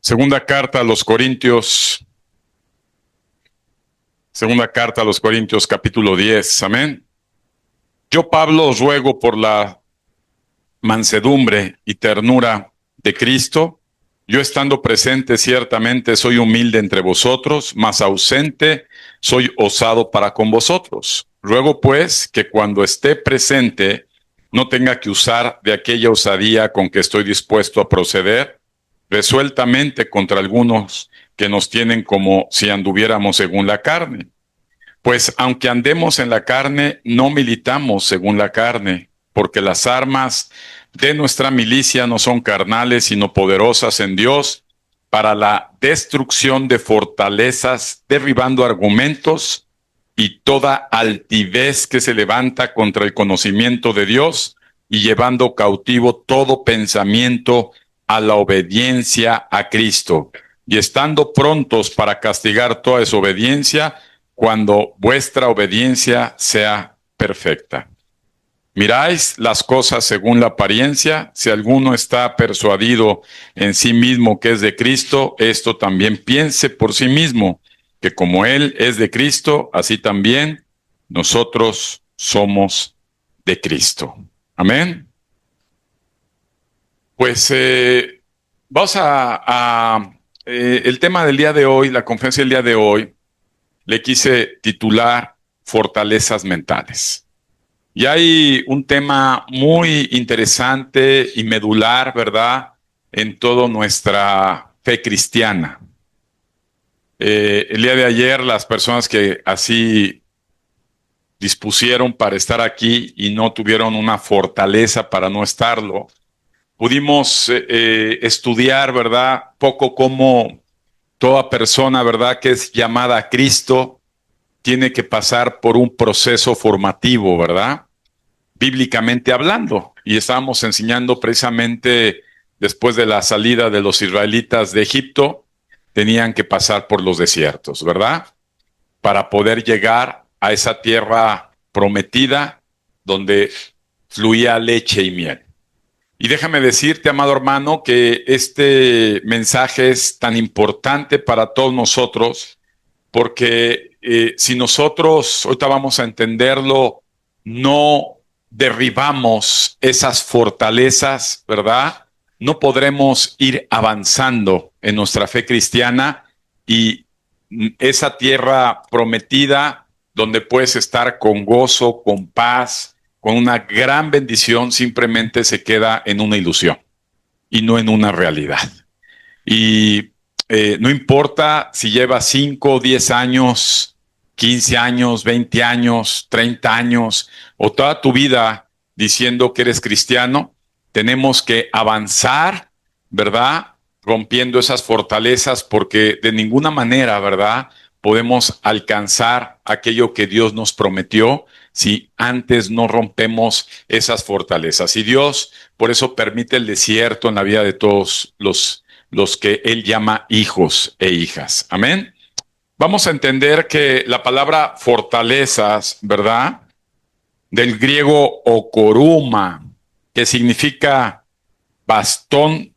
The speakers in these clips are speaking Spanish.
Segunda carta a los Corintios, capítulo 10, amén. Yo, Pablo, os ruego por la mansedumbre y ternura de Cristo. Yo, estando presente, ciertamente soy humilde entre vosotros, mas ausente soy osado para con vosotros. Ruego, pues, que cuando esté presente no tenga que usar de aquella osadía con que estoy dispuesto a proceder resueltamente contra algunos que nos tienen como si anduviéramos según la carne. Pues aunque andemos en la carne, no militamos según la carne, porque las armas de nuestra milicia no son carnales, sino poderosas en Dios para la destrucción de fortalezas, derribando argumentos y toda altivez que se levanta contra el conocimiento de Dios y llevando cautivo todo pensamiento a la obediencia a Cristo, y estando prontos para castigar toda desobediencia cuando vuestra obediencia sea perfecta. Miráis las cosas según la apariencia. Si alguno está persuadido en sí mismo que es de Cristo, esto también piense por sí mismo, que como Él es de Cristo, así también nosotros somos de Cristo. Amén. Pues vamos el tema del día de hoy, la conferencia del día de hoy, le quise titular Fortalezas Mentales. Y hay un tema muy interesante y medular, ¿verdad?, en toda nuestra fe cristiana. El día de ayer, las personas que así dispusieron para estar aquí y no tuvieron una fortaleza para no estarlo, pudimos estudiar, ¿verdad?, poco cómo toda persona, ¿verdad?, que es llamada a Cristo, tiene que pasar por un proceso formativo, ¿verdad?, bíblicamente hablando. Y estábamos enseñando precisamente después de la salida de los israelitas de Egipto, tenían que pasar por los desiertos, ¿verdad?, para poder llegar a esa tierra prometida donde fluía leche y miel. Y déjame decirte, amado hermano, que este mensaje es tan importante para todos nosotros, porque si nosotros, ahorita vamos a entenderlo, no derribamos esas fortalezas, ¿verdad?, no podremos ir avanzando en nuestra fe cristiana, y esa tierra prometida donde puedes estar con gozo, con paz, con una gran bendición, simplemente se queda en una ilusión y no en una realidad. Y no importa si llevas 5, 10 años, 15 años, 20 años, 30 años o toda tu vida diciendo que eres cristiano, tenemos que avanzar, ¿verdad?, rompiendo esas fortalezas, porque de ninguna manera, ¿verdad?, podemos alcanzar aquello que Dios nos prometió si antes no rompemos esas fortalezas. Y Dios por eso permite el desierto en la vida de todos los que Él llama hijos e hijas. Amén. Vamos a entender que la palabra fortalezas, ¿verdad?, del griego okoruma, que significa bastón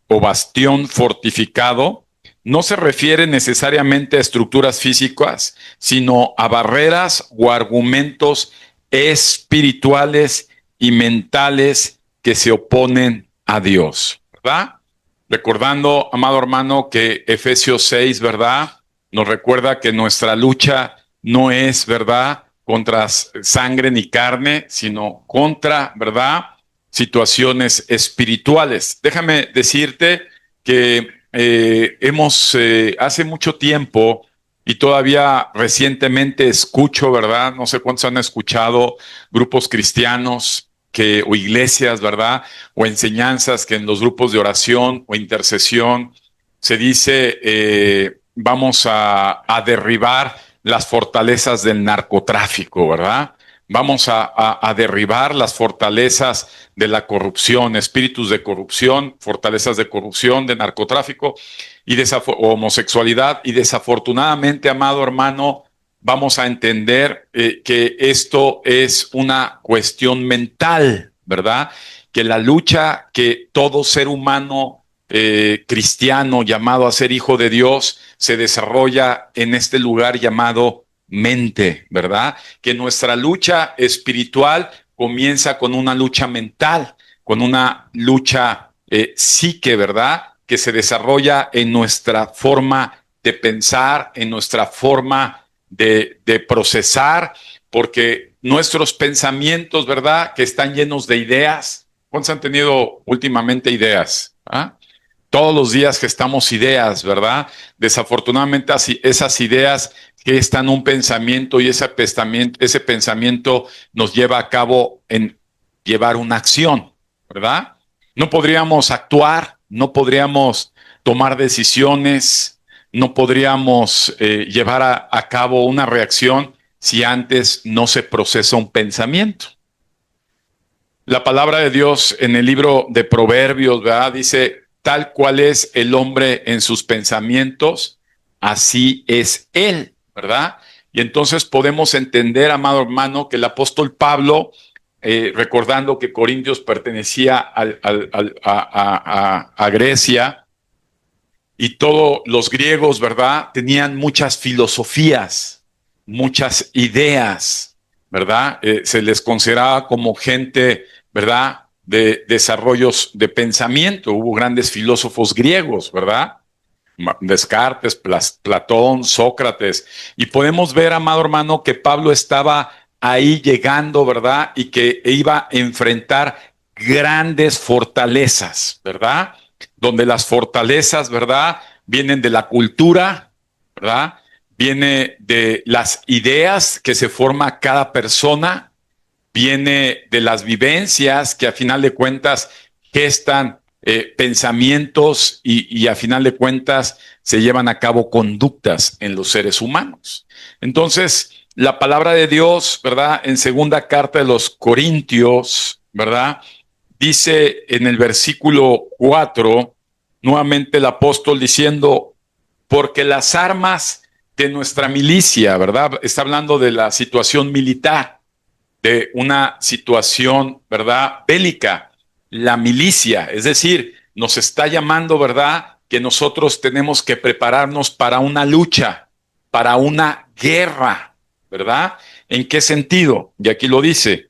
o bastión fortificado, no se refiere necesariamente a estructuras físicas, sino a barreras o argumentos espirituales y mentales que se oponen a Dios, ¿verdad? Recordando, amado hermano, que Efesios 6, ¿verdad?, nos recuerda que nuestra lucha no es, ¿verdad?, contra sangre ni carne, sino contra, ¿verdad?, situaciones espirituales. Déjame decirte que hace mucho tiempo y todavía recientemente escucho, ¿verdad?, no sé cuántos han escuchado grupos cristianos o iglesias, ¿verdad?, o enseñanzas que en los grupos de oración o intercesión se dice, vamos a derribar las fortalezas del narcotráfico, ¿verdad? Vamos a derribar las fortalezas de la corrupción, espíritus de corrupción, fortalezas de corrupción, de narcotráfico y de homosexualidad. Y desafortunadamente, amado hermano, vamos a entender que esto es una cuestión mental, ¿verdad? Que la lucha que todo ser humano cristiano llamado a ser hijo de Dios se desarrolla en este lugar llamado mente, ¿verdad? Que nuestra lucha espiritual comienza con una lucha mental, con una lucha psique, ¿verdad? Que se desarrolla en nuestra forma de pensar, en nuestra forma de procesar, porque nuestros pensamientos, ¿verdad? Que están llenos de ideas. ¿Cuántos han tenido últimamente ideas? ¿Ah? Todos los días gestamos ideas, ¿verdad? Desafortunadamente esas ideas gestan un pensamiento y ese pensamiento nos lleva a cabo en llevar una acción, ¿verdad? No podríamos actuar, no podríamos tomar decisiones, no podríamos llevar a cabo una reacción si antes no se procesa un pensamiento. La palabra de Dios en el libro de Proverbios, ¿verdad? Dice, tal cual es el hombre en sus pensamientos, así es él, ¿verdad? Y entonces podemos entender, amado hermano, que el apóstol Pablo, recordando que Corintios pertenecía a Grecia, y todos los griegos, ¿verdad? Tenían muchas filosofías, muchas ideas, ¿verdad? Se les consideraba como gente, ¿verdad? De desarrollos de pensamiento. Hubo grandes filósofos griegos, ¿verdad? Descartes, Platón, Sócrates. Y podemos ver, amado hermano, que Pablo estaba ahí llegando, ¿verdad? Y que iba a enfrentar grandes fortalezas, ¿verdad? Donde las fortalezas, ¿verdad? Vienen de la cultura, ¿verdad? Viene de las ideas que se forma cada persona, viene de las vivencias que a final de cuentas gestan pensamientos y a final de cuentas se llevan a cabo conductas en los seres humanos. Entonces, la palabra de Dios, ¿verdad? En segunda carta de los Corintios, ¿verdad? Dice en el versículo 4, nuevamente el apóstol diciendo, porque las armas de nuestra milicia, ¿verdad? Está hablando de la situación militar, de una situación, ¿verdad? Bélica, la milicia, es decir, nos está llamando, ¿verdad? Que nosotros tenemos que prepararnos para una lucha, para una guerra, ¿verdad? ¿En qué sentido? Y aquí lo dice,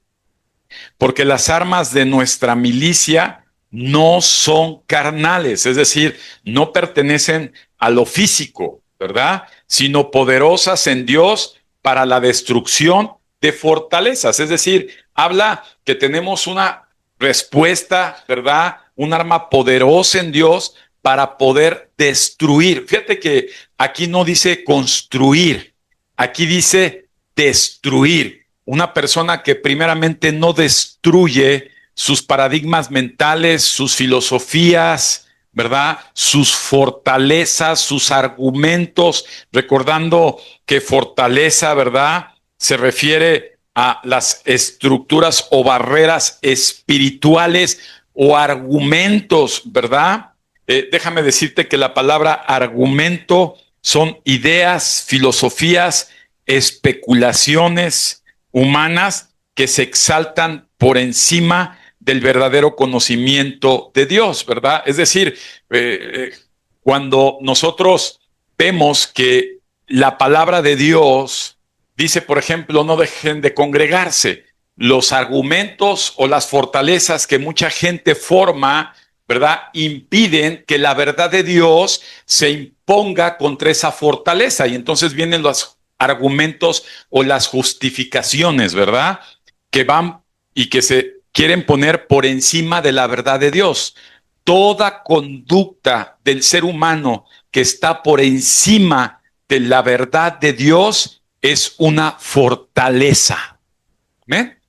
porque las armas de nuestra milicia no son carnales, es decir, no pertenecen a lo físico, ¿verdad? Sino poderosas en Dios para la destrucción de fortalezas, es decir, habla que tenemos una respuesta, ¿verdad? Un arma poderosa en Dios para poder destruir. Fíjate que aquí no dice construir, aquí dice destruir. Una persona que primeramente no destruye sus paradigmas mentales, sus filosofías, ¿verdad? Sus fortalezas, sus argumentos, recordando que fortaleza, ¿verdad? Se refiere a las estructuras o barreras espirituales o argumentos, ¿verdad? Déjame decirte que la palabra argumento son ideas, filosofías, especulaciones humanas que se exaltan por encima del verdadero conocimiento de Dios, ¿verdad? Es decir, cuando nosotros vemos que la palabra de Dios dice, por ejemplo, no dejen de congregarse, los argumentos o las fortalezas que mucha gente forma, ¿verdad? Impiden que la verdad de Dios se imponga contra esa fortaleza. Y entonces vienen los argumentos o las justificaciones, ¿verdad? Que van y que se quieren poner por encima de la verdad de Dios. Toda conducta del ser humano que está por encima de la verdad de Dios es una fortaleza. ¿Ven?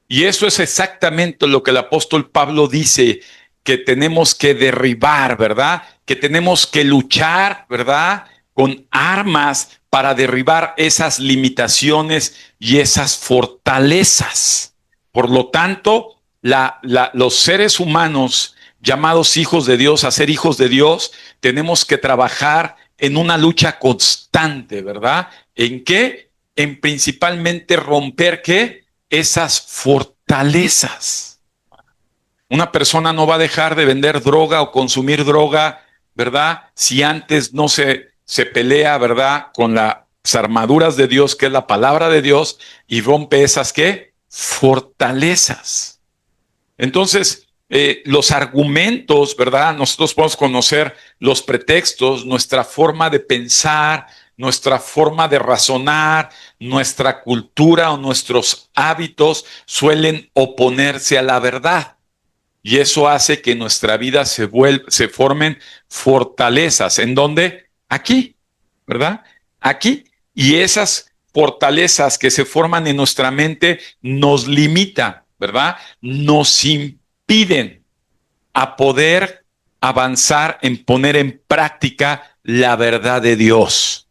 Y eso es exactamente lo que el apóstol Pablo dice que tenemos que derribar, ¿verdad? Que tenemos que luchar, ¿verdad? Con armas para derribar esas limitaciones y esas fortalezas. Por lo tanto, los seres humanos llamados hijos de Dios, a ser hijos de Dios, tenemos que trabajar en una lucha constante, ¿verdad? ¿En qué? En principalmente romper, ¿qué? Esas fortalezas. Una persona no va a dejar de vender droga o consumir droga, ¿verdad? Si antes no se pelea, ¿verdad? Con las armaduras de Dios, que es la palabra de Dios, y rompe esas, ¿qué? Fortalezas. Entonces, los argumentos, ¿verdad? Nosotros podemos conocer los pretextos, nuestra forma de pensar, nuestra forma de razonar, nuestra cultura o nuestros hábitos suelen oponerse a la verdad. Y eso hace que en nuestra vida se formen fortalezas. ¿En dónde? Aquí, ¿verdad? Aquí. Y esas fortalezas que se forman en nuestra mente nos limitan, ¿verdad? Nos impiden a poder avanzar en poner en práctica la verdad de Dios.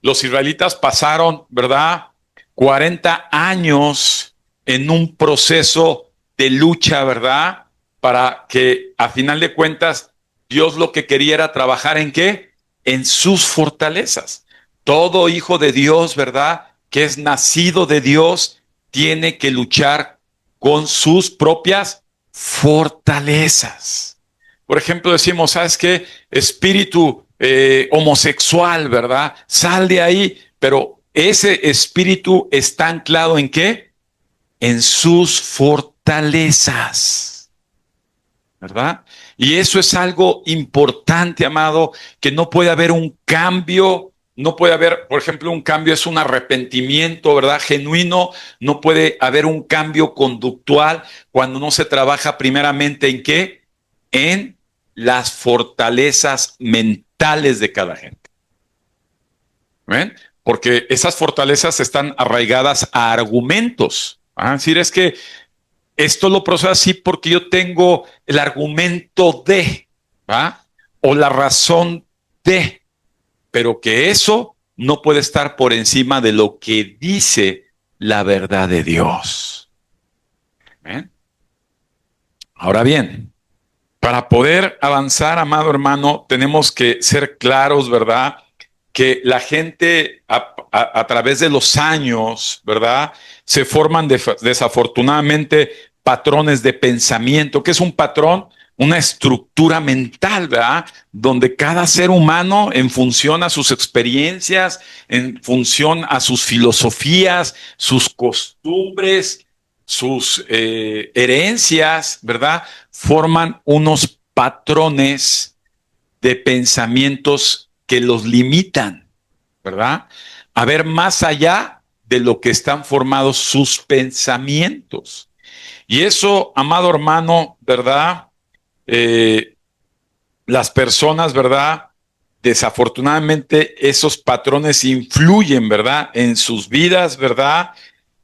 Los israelitas pasaron, ¿verdad? 40 años en un proceso de lucha, ¿verdad? Para que a final de cuentas Dios lo que quería era trabajar en qué? En sus fortalezas. Todo hijo de Dios, ¿verdad? Que es nacido de Dios, tiene que luchar con sus propias fortalezas. Por ejemplo, decimos, ¿sabes qué? Espíritu homosexual, ¿verdad? Sal de ahí, pero ese espíritu está anclado ¿en qué? En sus fortalezas, ¿verdad? Y eso es algo importante, amado, que no puede haber un cambio, no puede haber, por ejemplo, un cambio es un arrepentimiento, ¿verdad? Genuino, no puede haber un cambio conductual cuando no se trabaja primeramente ¿en qué? En las fortalezas mentales de cada gente. ¿Ven? Porque esas fortalezas están arraigadas a argumentos. Es decir, es que esto lo proceso así porque yo tengo el argumento de, ¿va? O la razón de, pero que eso no puede estar por encima de lo que dice la verdad de Dios. ¿Ven? Ahora bien, para poder avanzar, amado hermano, tenemos que ser claros, ¿verdad? Que la gente a través de los años, ¿verdad? Se forman desafortunadamente patrones de pensamiento. ¿Qué es un patrón? Una estructura mental, ¿verdad? Donde cada ser humano, en función a sus experiencias, en función a sus filosofías, sus costumbres, sus herencias, ¿verdad? Forman unos patrones de pensamientos que los limitan, ¿verdad? A ver más allá de lo que están formados sus pensamientos. Y eso, amado hermano, ¿verdad? Eh, las personas, ¿verdad? Desafortunadamente esos patrones influyen, ¿verdad? En sus vidas, ¿verdad?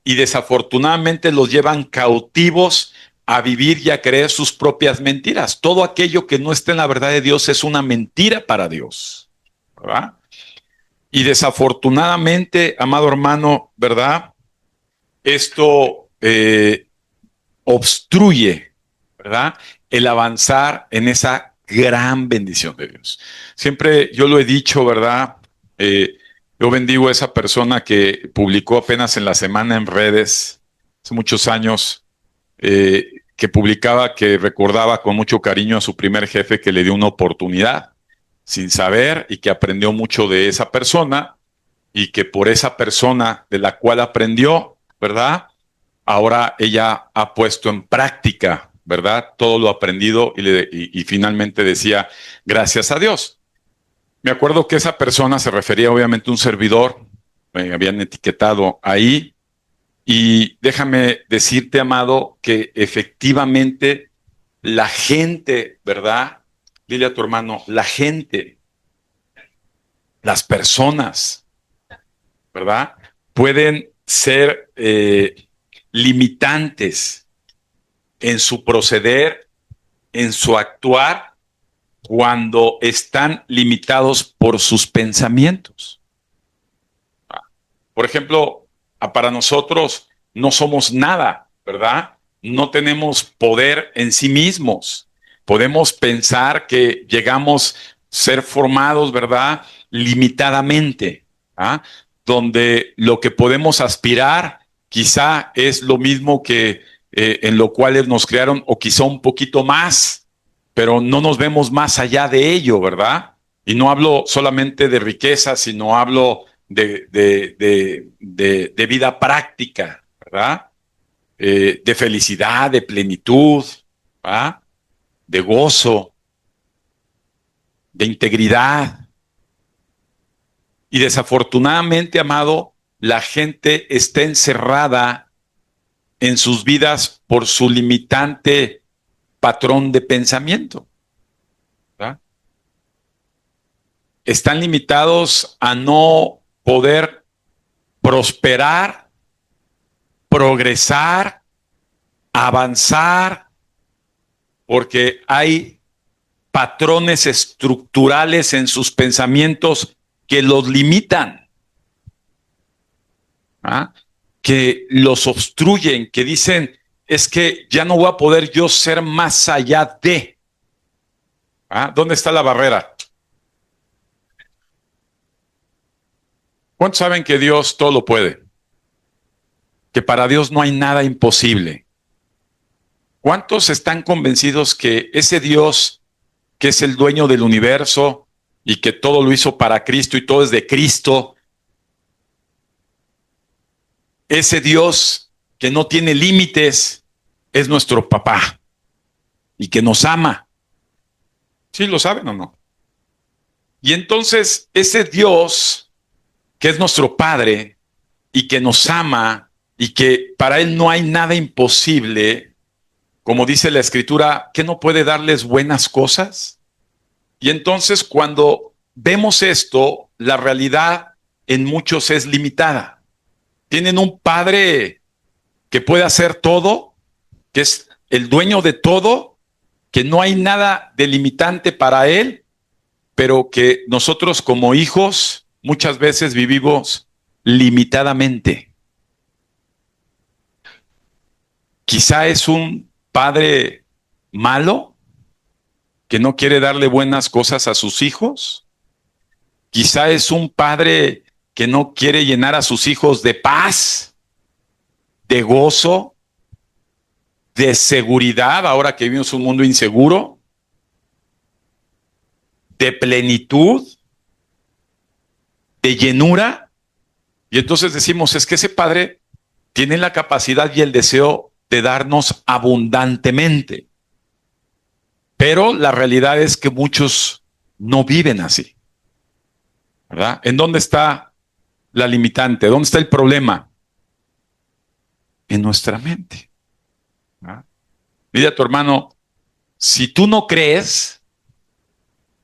Y desafortunadamente los llevan cautivos a vivir y a creer sus propias mentiras. Todo aquello que no está en la verdad de Dios es una mentira para Dios, ¿verdad? Y desafortunadamente, amado hermano, ¿verdad? Esto obstruye, ¿verdad? El avanzar en esa gran bendición de Dios. Siempre yo lo he dicho, ¿verdad? Yo bendigo a esa persona que publicó apenas en la semana en redes, hace muchos años, que publicaba que recordaba con mucho cariño a su primer jefe que le dio una oportunidad sin saber y que aprendió mucho de esa persona y que por esa persona de la cual aprendió, ¿verdad? Ahora ella ha puesto en práctica, ¿verdad? Todo lo aprendido y finalmente decía, gracias a Dios. Me acuerdo que esa persona se refería obviamente a un servidor, me habían etiquetado ahí, y déjame decirte, amado, que efectivamente la gente, ¿verdad? Dile a tu hermano, la gente, las personas, ¿verdad? Pueden ser limitantes en su proceder, en su actuar, cuando están limitados por sus pensamientos. Por ejemplo, para nosotros no somos nada, ¿verdad? No tenemos poder en sí mismos. Podemos pensar que llegamos a ser formados, ¿verdad? Limitadamente, ¿ah? Donde lo que podemos aspirar quizá es lo mismo que en lo cual nos crearon, o quizá un poquito más, pero no nos vemos más allá de ello, ¿verdad? Y no hablo solamente de riqueza, sino hablo de vida práctica, ¿verdad? De felicidad, de plenitud, ¿verdad? De gozo, de integridad. Y desafortunadamente, amado, la gente está encerrada en sus vidas por su limitante patrón de pensamiento, ¿verdad? Están limitados a no poder prosperar, progresar, avanzar, porque hay patrones estructurales en sus pensamientos que los limitan, ¿ah? Que los obstruyen, que dicen, es que ya no voy a poder yo ser más allá de. ¿Ah? ¿Dónde está la barrera? ¿Cuántos saben que Dios todo lo puede? Que para Dios no hay nada imposible. ¿Cuántos están convencidos que ese Dios, que es el dueño del universo y que todo lo hizo para Cristo y todo es de Cristo, ese Dios que no tiene límites, es nuestro papá y que nos ama? ¿Sí lo saben o no? Y entonces ese Dios que es nuestro Padre y que nos ama y que para Él no hay nada imposible, como dice la Escritura, ¿que no puede darles buenas cosas? Y entonces cuando vemos esto, la realidad en muchos es limitada. Tienen un Padre que puede hacer todo, que es el dueño de todo, que no hay nada delimitante para Él, pero que nosotros como hijos muchas veces vivimos limitadamente. Quizá es un padre malo que no quiere darle buenas cosas a sus hijos. Quizá es un padre que no quiere llenar a sus hijos de paz, de gozo, de seguridad, ahora que vivimos un mundo inseguro, de plenitud, de llenura. Y entonces decimos, es que ese padre tiene la capacidad y el deseo de darnos abundantemente. Pero la realidad es que muchos no viven así, ¿verdad? ¿En dónde está la limitante? ¿Dónde está el problema? En nuestra mente, ¿verdad? Dile a tu hermano, si tú no crees,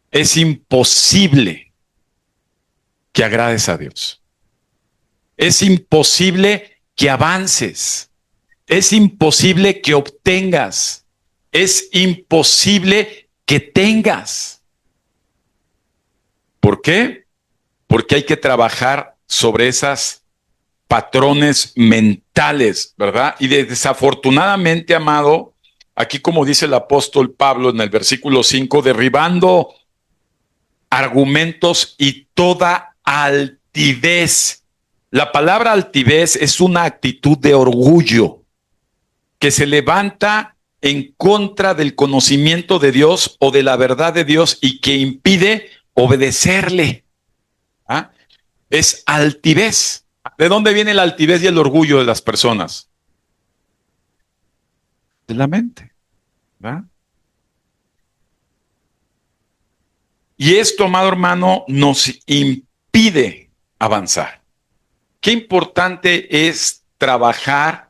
es imposible que agrades a Dios. Es imposible que avances. Es imposible que obtengas. Es imposible que tengas. ¿Por qué? Porque hay que trabajar sobre esas patrones mentales, ¿verdad? Y desafortunadamente, amado, aquí como dice el apóstol Pablo en el versículo 5, derribando argumentos y toda altivez. La palabra altivez es una actitud de orgullo que se levanta en contra del conocimiento de Dios o de la verdad de Dios y que impide obedecerle. ¿Ah? Es altivez. ¿De dónde viene la altivez y el orgullo de las personas? De la mente, ¿verdad? Y esto, amado hermano, nos impide avanzar. Qué importante es trabajar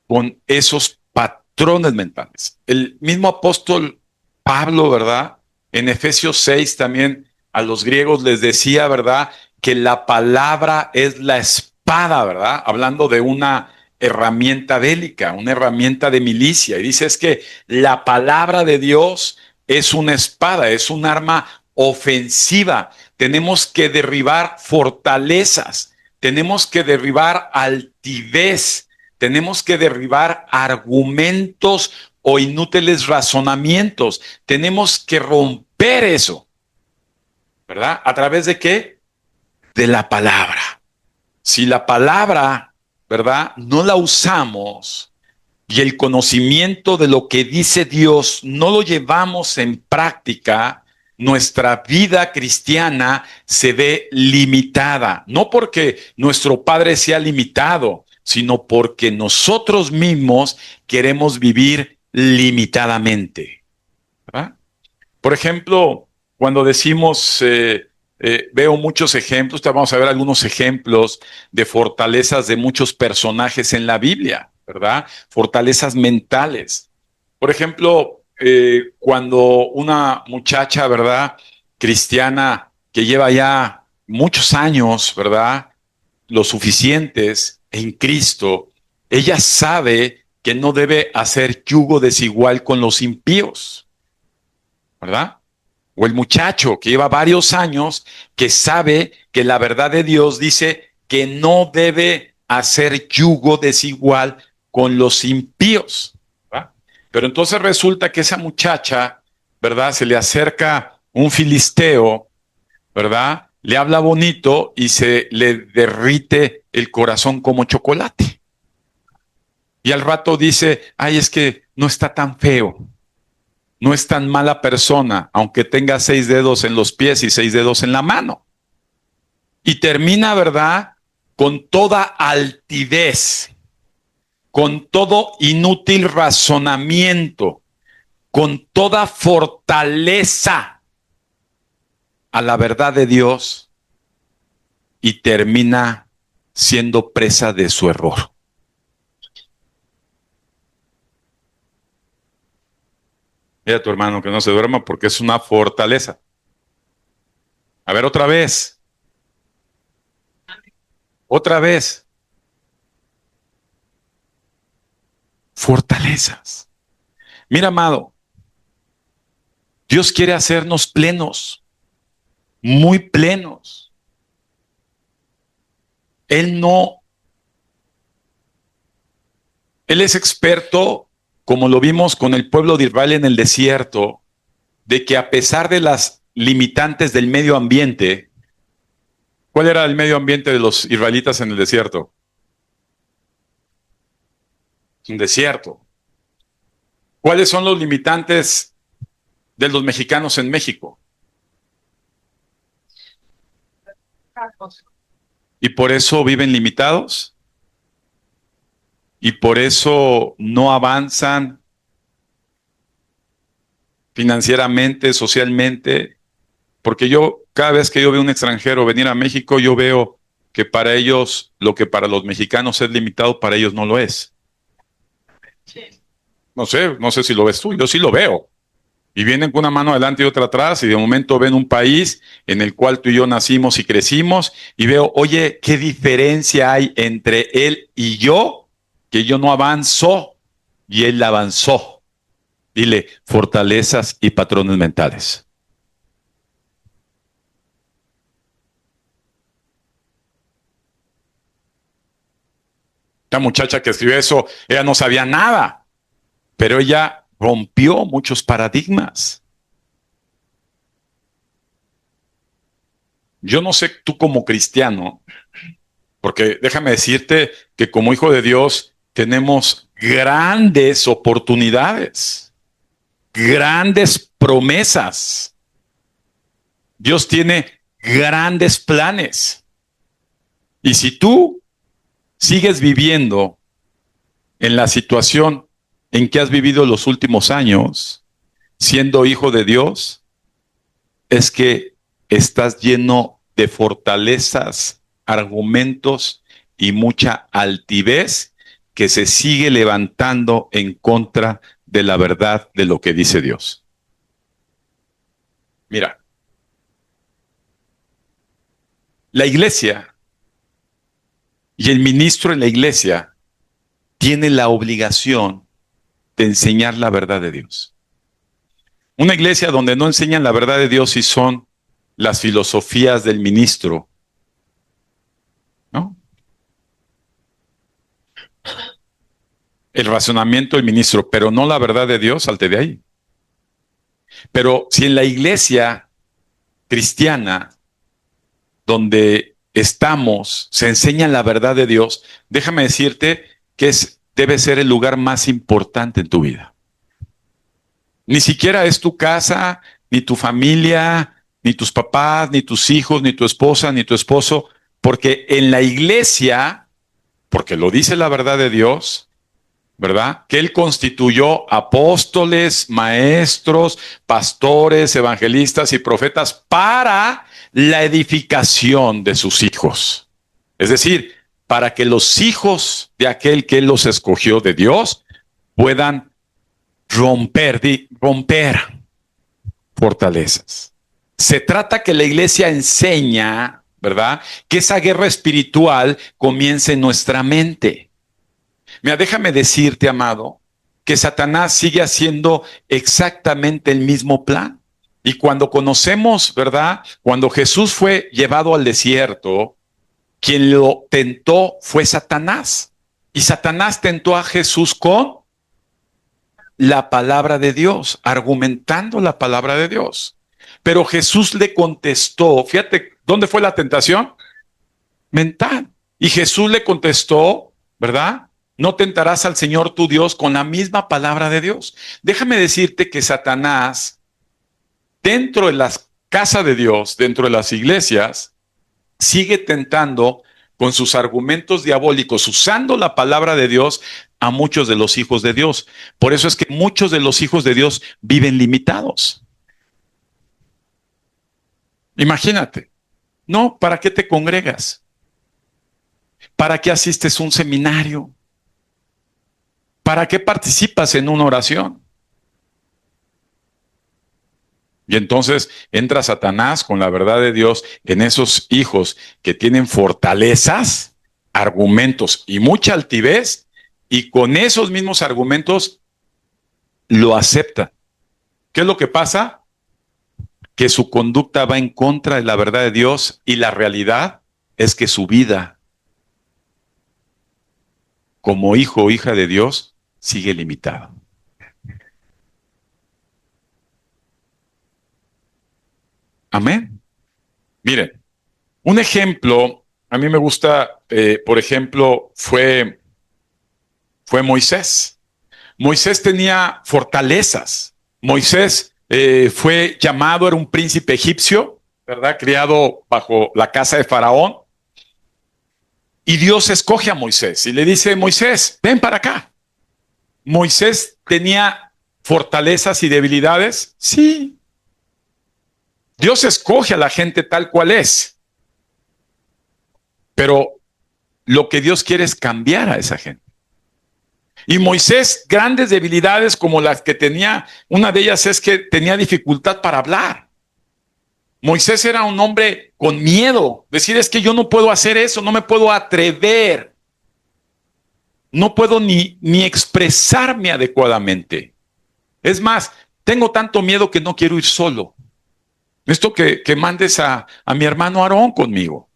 con esos patrones mentales. El mismo apóstol Pablo, ¿verdad? En Efesios 6 también a los griegos les decía, ¿verdad? Que la palabra es la espada, ¿verdad? Hablando de una herramienta bélica, una herramienta de milicia. Y dice es que la palabra de Dios es una espada, es un arma ofensiva. Tenemos que derribar fortalezas, tenemos que derribar altivez, tenemos que derribar argumentos o inútiles razonamientos. Tenemos que romper eso, ¿verdad? ¿A través de qué? De la palabra. Si la palabra, ¿verdad? No la usamos, y el conocimiento de lo que dice Dios no lo llevamos en práctica, nuestra vida cristiana se ve limitada. No porque nuestro Padre sea limitado, sino porque nosotros mismos queremos vivir limitadamente, ¿verdad? Por ejemplo, cuando decimos, veo muchos ejemplos, vamos a ver algunos ejemplos de fortalezas de muchos personajes en la Biblia, ¿verdad? Fortalezas mentales. Por ejemplo, cuando una muchacha, ¿verdad? Cristiana que lleva ya muchos años, ¿verdad? Los suficientes en Cristo, ella sabe que no debe hacer yugo desigual con los impíos, ¿verdad? O el muchacho que lleva varios años, que sabe que la verdad de Dios dice que no debe hacer yugo desigual con los impíos, ¿verdad? Pero entonces resulta que esa muchacha, ¿verdad? Se le acerca un filisteo, ¿verdad? Le habla bonito y se le derrite el corazón como chocolate. Y al rato dice, ay, es que no está tan feo. No es tan mala persona, aunque tenga 6 dedos en los pies y 6 dedos en la mano. Y termina, ¿verdad?, con toda altivez, con todo inútil razonamiento, con toda fortaleza a la verdad de Dios y termina siendo presa de su error. Mira a tu hermano que no se duerma porque es una fortaleza. A ver, otra vez. Otra vez. Fortalezas. Mira, amado, Dios quiere hacernos plenos, muy plenos. Él no, Él es experto, como lo vimos con el pueblo de Israel en el desierto, de que a pesar de las limitantes del medio ambiente, ¿cuál era el medio ambiente de los israelitas en el desierto? Un desierto. ¿Cuáles son los limitantes de los mexicanos en México? Y por eso viven limitados y por eso no avanzan financieramente, socialmente, porque yo, cada vez que yo veo un extranjero venir a México, yo veo que para ellos, lo que para los mexicanos es limitado, para ellos no lo es. No sé si lo ves tú, yo sí lo veo. Y vienen con una mano adelante y otra atrás, y de momento ven un país en el cual tú y yo nacimos y crecimos, y veo, oye, ¿qué diferencia hay entre él y yo? Que yo no avanzo y él avanzó. Dile, fortalezas y patrones mentales. La muchacha que escribió eso, ella no sabía nada, pero ella rompió muchos paradigmas. Yo no sé tú como cristiano, porque déjame decirte que como hijo de Dios tenemos grandes oportunidades, grandes promesas. Dios tiene grandes planes. Y si tú sigues viviendo en la situación en que has vivido los últimos años, siendo hijo de Dios, es que estás lleno de fortalezas, argumentos y mucha altivez que se sigue levantando en contra de la verdad de lo que dice Dios. Mira, la iglesia y el ministro en la iglesia tiene la obligación de enseñar la verdad de Dios. Una iglesia donde no enseñan la verdad de Dios y son las filosofías del ministro, ¿no? El razonamiento del ministro, pero no la verdad de Dios, salte de ahí. Pero si en la iglesia cristiana, donde estamos, se enseña la verdad de Dios, déjame decirte que es debe ser el lugar más importante en tu vida. Ni siquiera es tu casa, ni tu familia, ni tus papás, ni tus hijos, ni tu esposa, ni tu esposo, porque en la iglesia, porque lo dice la verdad de Dios, ¿verdad? Que Él constituyó apóstoles, maestros, pastores, evangelistas y profetas para la edificación de sus hijos. Es decir, para que los hijos de aquel que Él los escogió de Dios puedan romper fortalezas. Se trata que la iglesia enseña, ¿verdad? Que esa guerra espiritual comience en nuestra mente. Mira, déjame decirte, amado, que Satanás sigue haciendo exactamente el mismo plan. Y cuando conocemos, ¿verdad? Cuando Jesús fue llevado al desierto, quien lo tentó fue Satanás. Y Satanás tentó a Jesús con la palabra de Dios, argumentando la palabra de Dios. Pero Jesús le contestó, fíjate, ¿dónde fue la tentación? Mental. Y Jesús le contestó, ¿verdad? No tentarás al Señor tu Dios con la misma palabra de Dios. Déjame decirte que Satanás, dentro de las casas de Dios, dentro de las iglesias, sigue tentando con sus argumentos diabólicos, usando la palabra de Dios a muchos de los hijos de Dios. Por eso es que muchos de los hijos de Dios viven limitados. Imagínate, no, ¿para qué te congregas? ¿Para qué asistes a un seminario? ¿Para qué participas en una oración? Y entonces entra Satanás con la verdad de Dios en esos hijos que tienen fortalezas, argumentos y mucha altivez, y con esos mismos argumentos lo acepta. ¿Qué es lo que pasa? Que su conducta va en contra de la verdad de Dios, y la realidad es que su vida como hijo o hija de Dios sigue limitada. Amén. Miren, un ejemplo, a mí me gusta, por ejemplo, fue Moisés. Moisés tenía fortalezas. Moisés fue llamado, era un príncipe egipcio, ¿verdad? Criado bajo la casa de Faraón. Y Dios escoge a Moisés y le dice, Moisés, ven para acá. Moisés tenía fortalezas y debilidades. Sí. Dios escoge a la gente tal cual es. Pero lo que Dios quiere es cambiar a esa gente. Y Moisés, grandes debilidades como las que tenía, una de ellas es que tenía dificultad para hablar. Moisés era un hombre con miedo, decir es que yo no puedo hacer eso, no me puedo atrever, no puedo ni expresarme adecuadamente. Es más, tengo tanto miedo que no quiero ir solo. Esto que mandes a mi hermano Aarón conmigo.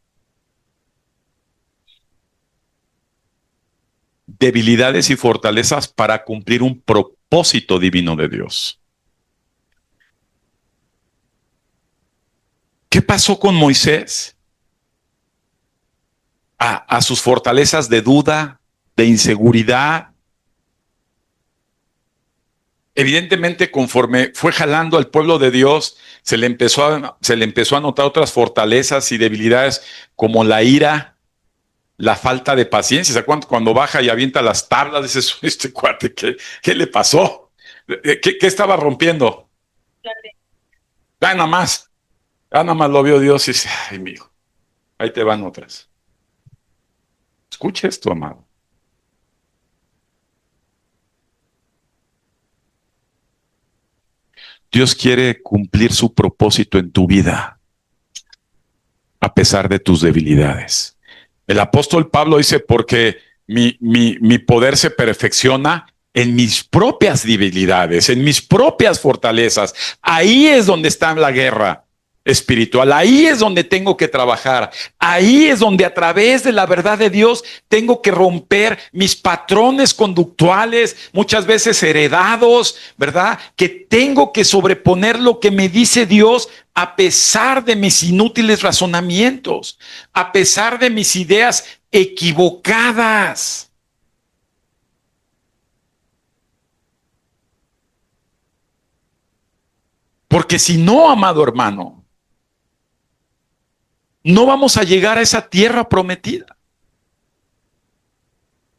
Debilidades y fortalezas para cumplir un propósito divino de Dios. ¿Qué pasó con Moisés? A sus fortalezas de duda, de inseguridad. Evidentemente, conforme fue jalando al pueblo de Dios, se le empezó a notar otras fortalezas y debilidades como la ira, la falta de paciencia. ¿Se acuerdan cuando baja y avienta las tablas? Dices, este cuate, ¿qué le pasó? ¿Qué estaba rompiendo? Nada más lo vio Dios y dice, ay, mijo, ahí te van otras. Escucha esto, amado. Dios quiere cumplir su propósito en tu vida, a pesar de tus debilidades. El apóstol Pablo dice, porque mi poder se perfecciona en mis propias debilidades, en mis propias fortalezas. Ahí es donde está la guerra espiritual, ahí es donde tengo que trabajar, ahí es donde a través de la verdad de Dios tengo que romper mis patrones conductuales, muchas veces heredados, ¿verdad? Que tengo que sobreponer lo que me dice Dios a pesar de mis inútiles razonamientos, a pesar de mis ideas equivocadas. Porque si no, amado hermano, no vamos a llegar a esa tierra prometida.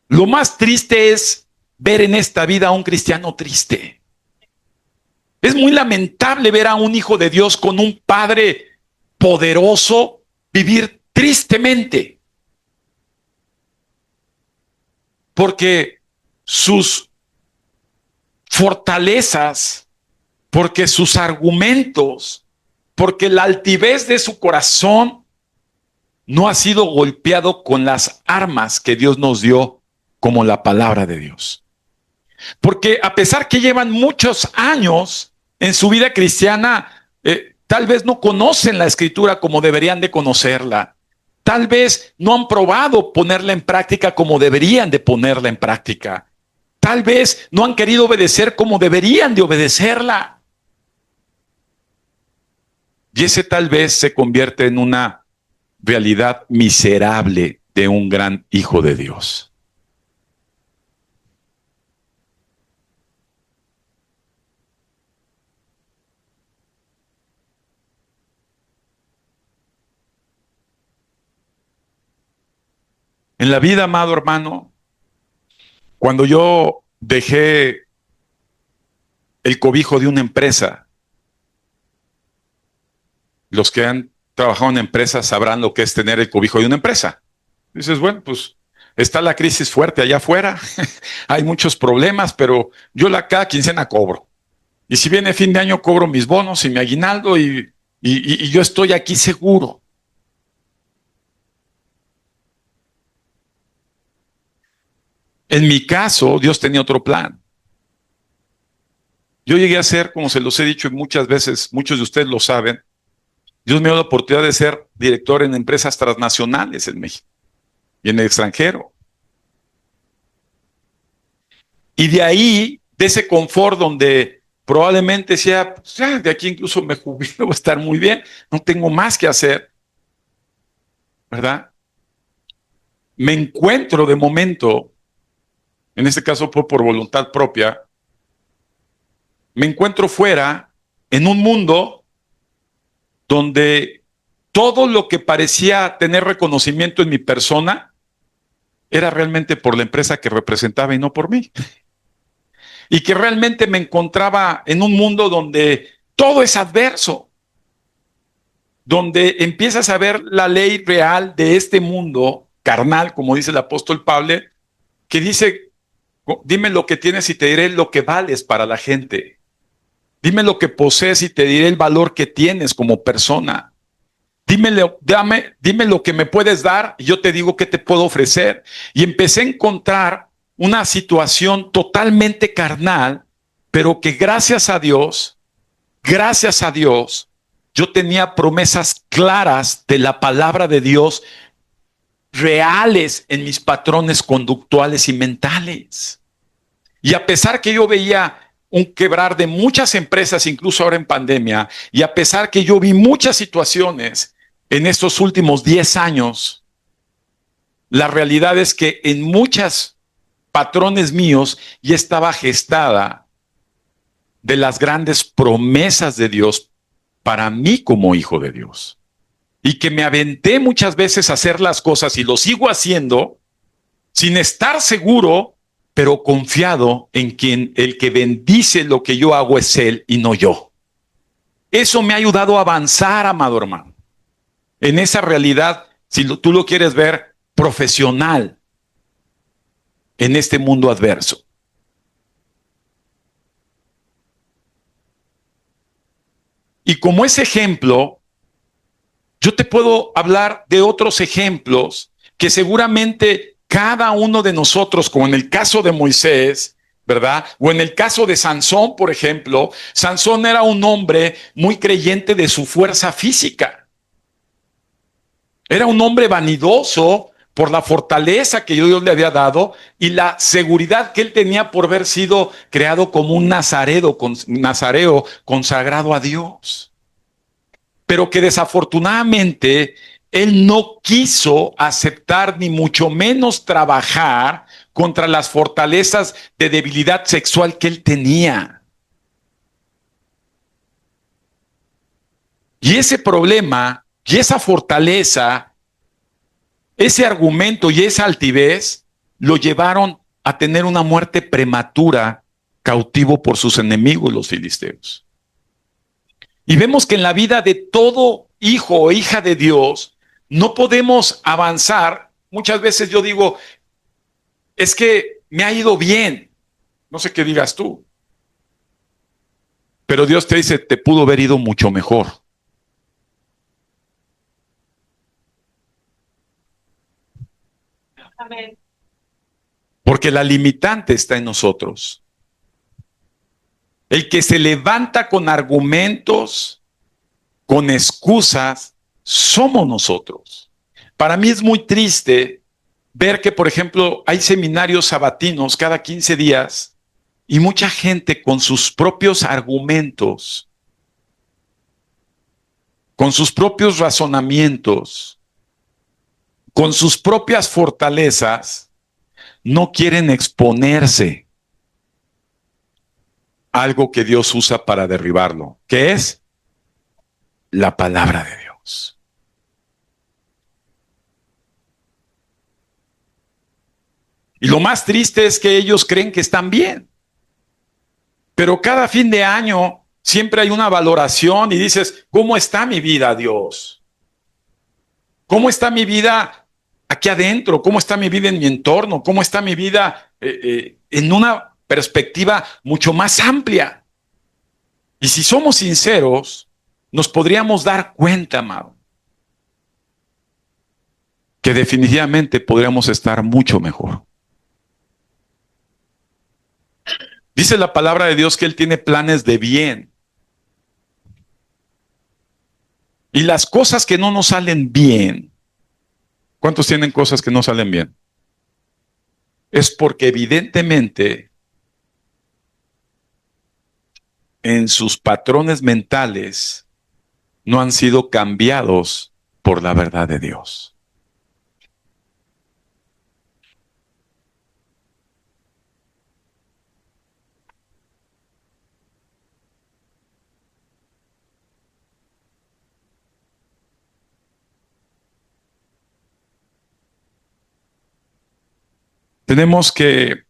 Lo más triste es ver en esta vida a un cristiano triste. Es muy lamentable ver a un hijo de Dios con un padre poderoso vivir tristemente. Porque sus fortalezas, porque sus argumentos, porque la altivez de su corazón no ha sido golpeado con las armas que Dios nos dio, como la palabra de Dios. Porque a pesar que llevan muchos años en su vida cristiana, tal vez no conocen la Escritura como deberían de conocerla. Tal vez no han probado ponerla en práctica como deberían de ponerla en práctica. Tal vez no han querido obedecer como deberían de obedecerla. Y ese tal vez se convierte en una realidad miserable de un gran hijo de Dios. En la vida, amado hermano, cuando yo dejé el cobijo de una empresa, los que han trabajado en empresas sabrán lo que es tener el cobijo de una empresa. Dices, bueno, pues está la crisis fuerte allá afuera, hay muchos problemas, pero yo cada quincena cobro. Y si viene fin de año, cobro mis bonos y mi aguinaldo y yo estoy aquí seguro. En mi caso, Dios tenía otro plan. Yo llegué a ser, como se los he dicho muchas veces, muchos de ustedes lo saben, Dios me dio la oportunidad de ser director en empresas transnacionales en México y en el extranjero. Y de ahí, de ese confort donde probablemente sea, pues ya, de aquí incluso me jubilo, voy a estar muy bien, no tengo más que hacer, ¿verdad? Me encuentro de momento, en este caso fue por voluntad propia, me encuentro fuera en un mundo donde todo lo que parecía tener reconocimiento en mi persona era realmente por la empresa que representaba y no por mí. Y que realmente me encontraba en un mundo donde todo es adverso, donde empiezas a ver la ley real de este mundo carnal, como dice el apóstol Pablo, que dice, dime lo que tienes y te diré lo que vales para la gente. Dime lo que posees y te diré el valor que tienes como persona. Dime lo que me puedes dar y yo te digo qué te puedo ofrecer. Y empecé a encontrar una situación totalmente carnal, pero que gracias a Dios, yo tenía promesas claras de la palabra de Dios, reales en mis patrones conductuales y mentales. Y a pesar que yo veía un quebrar de muchas empresas, incluso ahora en pandemia, y a pesar que yo vi muchas situaciones en estos últimos 10 años, la realidad es que en muchos patrones míos ya estaba gestada de las grandes promesas de Dios para mí como hijo de Dios. Y que me aventé muchas veces a hacer las cosas y lo sigo haciendo sin estar seguro, pero confiado en quien el que bendice lo que yo hago es Él y no yo. Eso me ha ayudado a avanzar, amado hermano, en esa realidad, si tú lo quieres ver, profesional, en este mundo adverso. Y como ese ejemplo, yo te puedo hablar de otros ejemplos que seguramente cada uno de nosotros, como en el caso de Moisés, ¿verdad? O en el caso de Sansón, por ejemplo, Sansón era un hombre muy creyente de su fuerza física. Era un hombre vanidoso por la fortaleza que Dios le había dado y la seguridad que él tenía por haber sido creado como un nazareo consagrado a Dios. Pero que desafortunadamente él no quiso aceptar ni mucho menos trabajar contra las fortalezas de debilidad sexual que él tenía. Y ese problema y esa fortaleza, ese argumento y esa altivez lo llevaron a tener una muerte prematura, cautivo por sus enemigos, los filisteos. Y vemos que en la vida de todo hijo o hija de Dios no podemos avanzar. Muchas veces yo digo, es que me ha ido bien. No sé qué digas tú. Pero Dios te dice, te pudo haber ido mucho mejor. Amén. Porque la limitante está en nosotros. El que se levanta con argumentos, con excusas, somos nosotros. Para mí es muy triste ver que, por ejemplo, hay seminarios sabatinos cada 15 días y mucha gente con sus propios argumentos, con sus propios razonamientos, con sus propias fortalezas, no quieren exponerse a algo que Dios usa para derribarlo, que es la palabra de Dios. Y lo más triste es que ellos creen que están bien. Pero cada fin de año siempre hay una valoración y dices, ¿cómo está mi vida, Dios? ¿Cómo está mi vida aquí adentro? ¿Cómo está mi vida en mi entorno? ¿Cómo está mi vida en una perspectiva mucho más amplia? Y si somos sinceros, nos podríamos dar cuenta, amado, que definitivamente podríamos estar mucho mejor. Dice la palabra de Dios que Él tiene planes de bien. Y las cosas que no nos salen bien, ¿cuántos tienen cosas que no salen bien? Es porque evidentemente en sus patrones mentales no han sido cambiados por la verdad de Dios. Tenemos que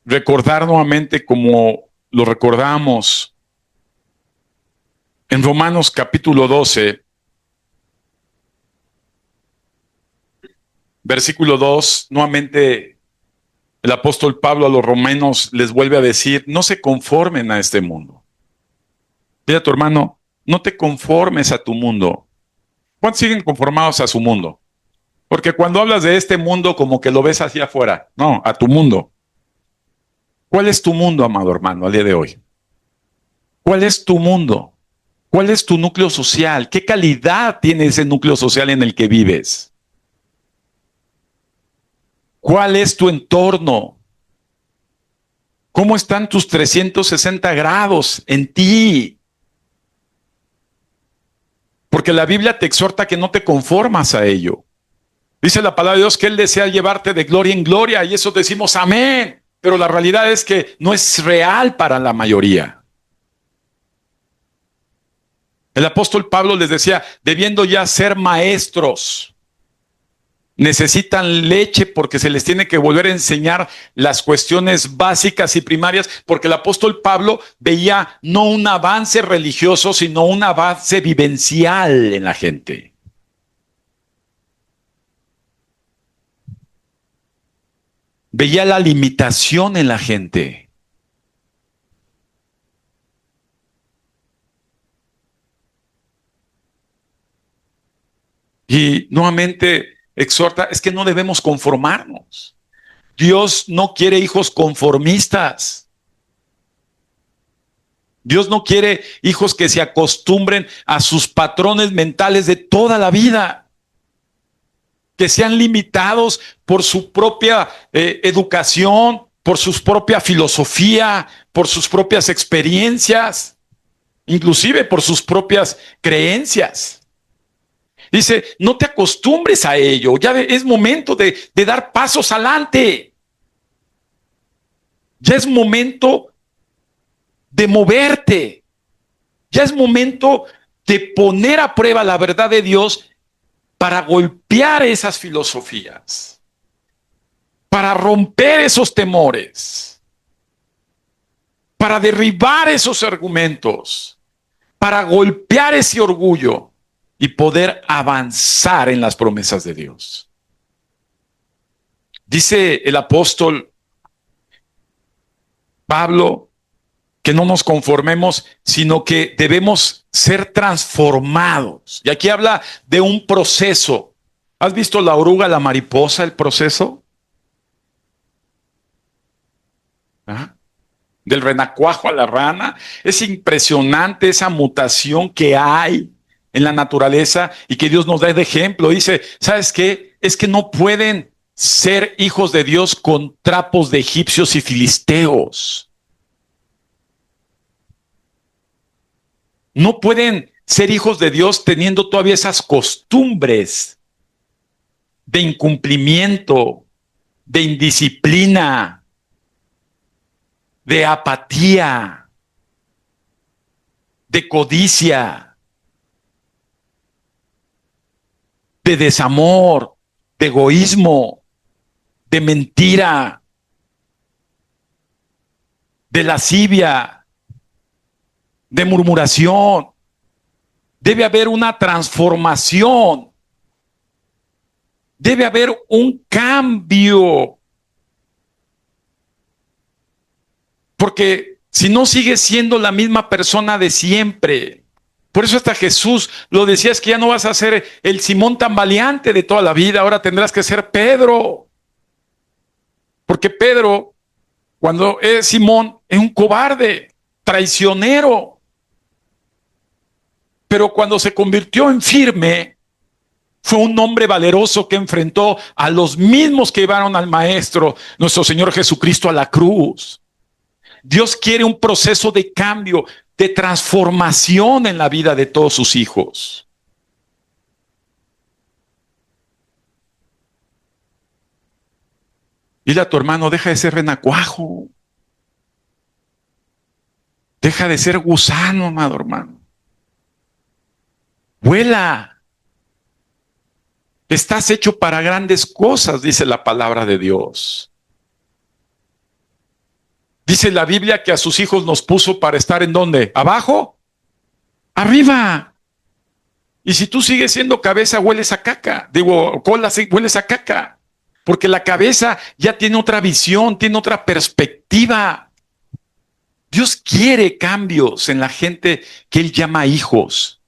recordar nuevamente como lo recordamos en Romanos capítulo 12, versículo 2, nuevamente el apóstol Pablo a los romanos les vuelve a decir, no se conformen a este mundo. Dile a tu hermano, no te conformes a tu mundo. ¿Cuántos siguen conformados a su mundo? Porque cuando hablas de este mundo como que lo ves hacia afuera, no, a tu mundo. ¿Cuál es tu mundo, amado hermano, al día de hoy? ¿Cuál es tu mundo? ¿Cuál es tu núcleo social? ¿Qué calidad tiene ese núcleo social en el que vives? ¿Cuál es tu entorno? ¿Cómo están tus 360 grados en ti? Porque la Biblia te exhorta que no te conformas a ello. Dice la palabra de Dios que Él desea llevarte de gloria en gloria y eso decimos amén. Pero la realidad es que no es real para la mayoría. El apóstol Pablo les decía, debiendo ya ser maestros, necesitan leche porque se les tiene que volver a enseñar las cuestiones básicas y primarias, porque el apóstol Pablo veía no un avance religioso, sino un avance vivencial en la gente. Veía la limitación en la gente. Y nuevamente exhorta, es que no debemos conformarnos. Dios no quiere hijos conformistas. Dios no quiere hijos que se acostumbren a sus patrones mentales de toda la vida, que sean limitados por su propia educación, por su propia filosofía, por sus propias experiencias, inclusive por sus propias creencias. Dice, no te acostumbres a ello, ya es momento de dar pasos adelante. Ya es momento de moverte. Ya es momento de poner a prueba la verdad de Dios para golpear esas filosofías, para romper esos temores, para derribar esos argumentos, para golpear ese orgullo y poder avanzar en las promesas de Dios. Dice el apóstol Pablo que no nos conformemos, sino que debemos ser transformados. Y aquí habla de un proceso. ¿Has visto la oruga, la mariposa, el proceso? ¿Ah? Del renacuajo a la rana. Es impresionante esa mutación que hay en la naturaleza y que Dios nos da de ejemplo. Dice, ¿sabes qué? Es que no pueden ser hijos de Dios con trapos de egipcios y filisteos. No pueden ser hijos de Dios teniendo todavía esas costumbres de incumplimiento, de indisciplina, de apatía, de codicia, de desamor, de egoísmo, de mentira, de lascivia, de murmuración. Debe haber una transformación. Debe haber un cambio. Porque si no, sigues siendo la misma persona de siempre. Por eso hasta Jesús lo decía, es que ya no vas a ser el Simón tan valiente de toda la vida, ahora tendrás que ser Pedro. Porque Pedro, cuando es Simón, es un cobarde, traicionero. Pero cuando se convirtió en firme, fue un hombre valeroso que enfrentó a los mismos que llevaron al Maestro, nuestro Señor Jesucristo, a la cruz. Dios quiere un proceso de cambio, de transformación en la vida de todos sus hijos. Dile a tu hermano, deja de ser renacuajo. Deja de ser gusano, amado hermano. Vuela. Estás hecho para grandes cosas, dice la palabra de Dios. Dice la Biblia que a sus hijos nos puso para estar ¿en dónde? ¿Abajo? Arriba. Y si tú sigues siendo cabeza, hueles a caca. Digo, cola, hueles a caca. Porque la cabeza ya tiene otra visión, tiene otra perspectiva. Dios quiere cambios en la gente que Él llama hijos.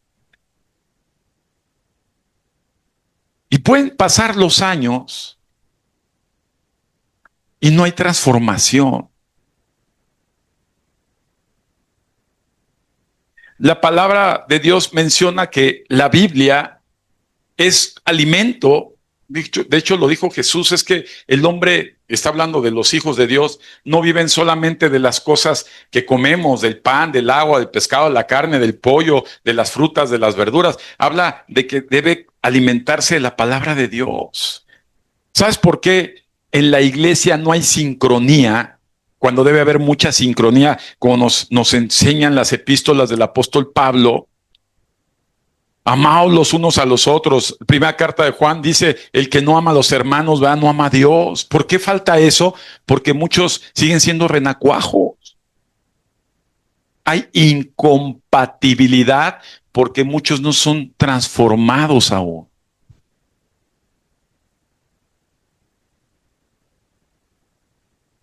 Y pueden pasar los años y no hay transformación. La palabra de Dios menciona que la Biblia es alimento. De hecho, lo dijo Jesús, es que el hombre, está hablando de los hijos de Dios, no viven solamente de las cosas que comemos, del pan, del agua, del pescado, de la carne, del pollo, de las frutas, de las verduras. Habla de que debe alimentarse de la palabra de Dios. ¿Sabes por qué en la iglesia no hay sincronía? Cuando debe haber mucha sincronía, como nos enseñan las epístolas del apóstol Pablo. Amaos los unos a los otros. Primera carta de Juan dice, el que no ama a los hermanos, ¿verdad? No ama a Dios. ¿Por qué falta eso? Porque muchos siguen siendo renacuajos. Hay incompatibilidad porque muchos no son transformados aún.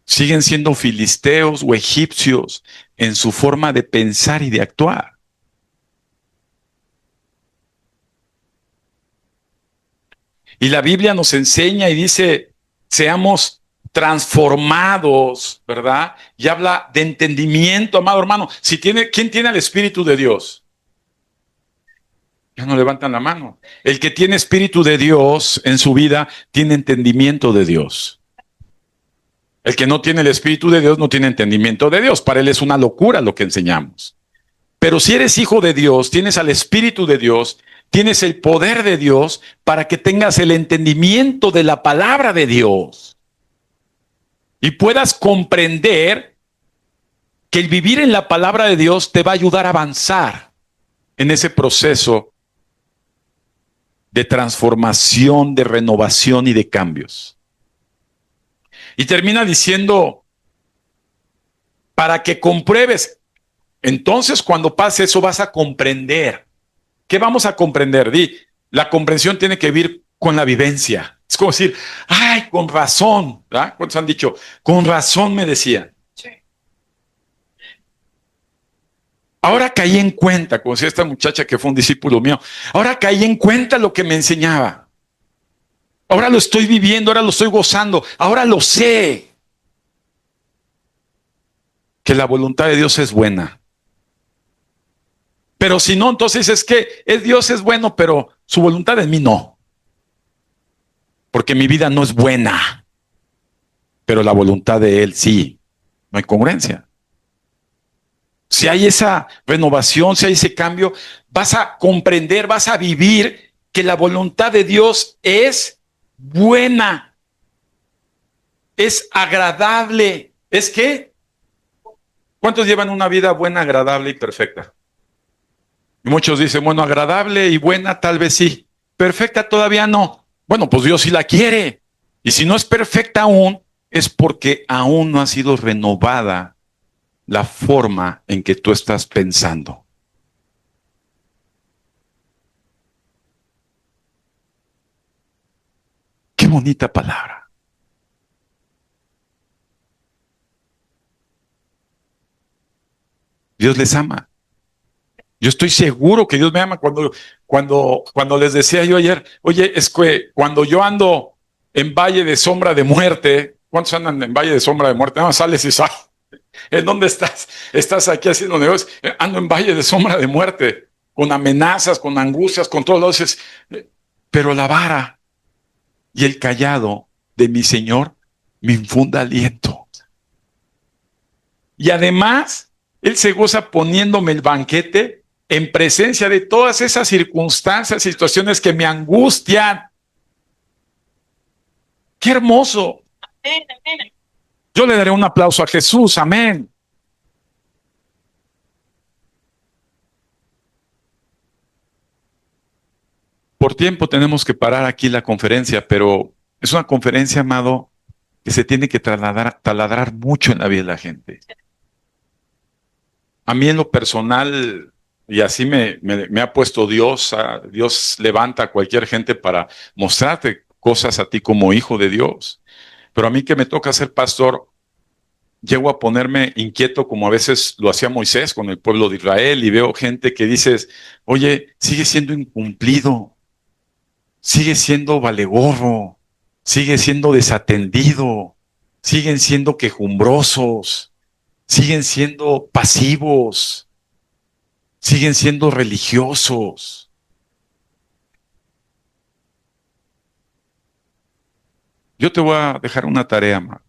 Siguen siendo filisteos o egipcios en su forma de pensar y de actuar. Y la Biblia nos enseña y dice, seamos transformados, ¿verdad? Y habla de entendimiento, amado hermano. ¿Quién tiene el Espíritu de Dios? Ya no levantan la mano. El que tiene Espíritu de Dios en su vida tiene entendimiento de Dios. El que no tiene el Espíritu de Dios no tiene entendimiento de Dios. Para él es una locura lo que enseñamos. Pero si eres hijo de Dios, tienes al Espíritu de Dios, tienes el poder de Dios para que tengas el entendimiento de la palabra de Dios y puedas comprender que el vivir en la palabra de Dios te va a ayudar a avanzar. en ese proceso de transformación, de renovación y de cambios. Y termina diciendo, para que compruebes, entonces cuando pase eso vas a comprender. ¿Qué vamos a comprender? La comprensión tiene que ver con la vivencia. Es como decir, ay, con razón, ¿verdad? ¿Cuántos han dicho? Con razón me decían. Sí. Ahora caí en cuenta, como decía esta muchacha que fue un discípulo mío, ahora caí en cuenta lo que me enseñaba. Ahora lo estoy viviendo, ahora lo estoy gozando, ahora lo sé. Que la voluntad de Dios es buena. Pero si no, entonces es que Dios es bueno, pero su voluntad en mí no. Porque mi vida no es buena, pero la voluntad de Él sí. No hay congruencia. Si hay esa renovación, si hay ese cambio, vas a comprender, vas a vivir que la voluntad de Dios es buena, es agradable. ¿Es qué? ¿Cuántos llevan una vida buena, agradable y perfecta? Y muchos dicen, bueno, agradable y buena tal vez sí, perfecta todavía no. Bueno, pues Dios sí la quiere. Y si no es perfecta aún, es porque aún no ha sido renovada la forma en que tú estás pensando. Qué bonita palabra. Dios les ama. Yo estoy seguro que Dios me ama cuando les decía yo ayer, oye, es que cuando yo ando en valle de sombra de muerte, ¿cuántos andan en valle de sombra de muerte? Nada más sales y sales. ¿En dónde estás? Estás aquí haciendo negocios. Ando en valle de sombra de muerte, con amenazas, con angustias, con todo lo dices, pero la vara y el callado de mi Señor me infunda aliento. Y además, Él se goza poniéndome el banquete en presencia de todas esas circunstancias, situaciones que me angustian. ¡Qué hermoso! Yo le daré un aplauso a Jesús, amén. Por tiempo tenemos que parar aquí la conferencia, pero es una conferencia, amado, que se tiene que taladrar mucho en la vida de la gente. A mí en lo personal, y así me ha puesto Dios, Dios levanta a cualquier gente para mostrarte cosas a ti como hijo de Dios. Pero a mí que me toca ser pastor, llego a ponerme inquieto como a veces lo hacía Moisés con el pueblo de Israel y veo gente que dices, oye, sigue siendo incumplido, sigue siendo valegorro, sigue siendo desatendido, siguen siendo quejumbrosos, siguen siendo pasivos, siguen siendo religiosos. Yo te voy a dejar una tarea, ma.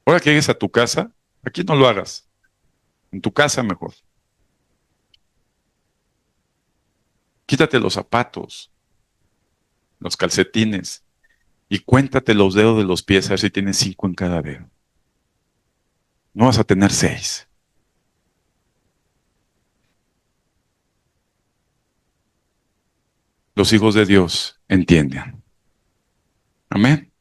Ahora que llegues a tu casa, aquí no lo hagas, en tu casa mejor. Quítate los zapatos, los calcetines y cuéntate los dedos de los pies a ver si tienes 5 en cada dedo. No vas a tener 6. Los hijos de Dios entienden. Amén.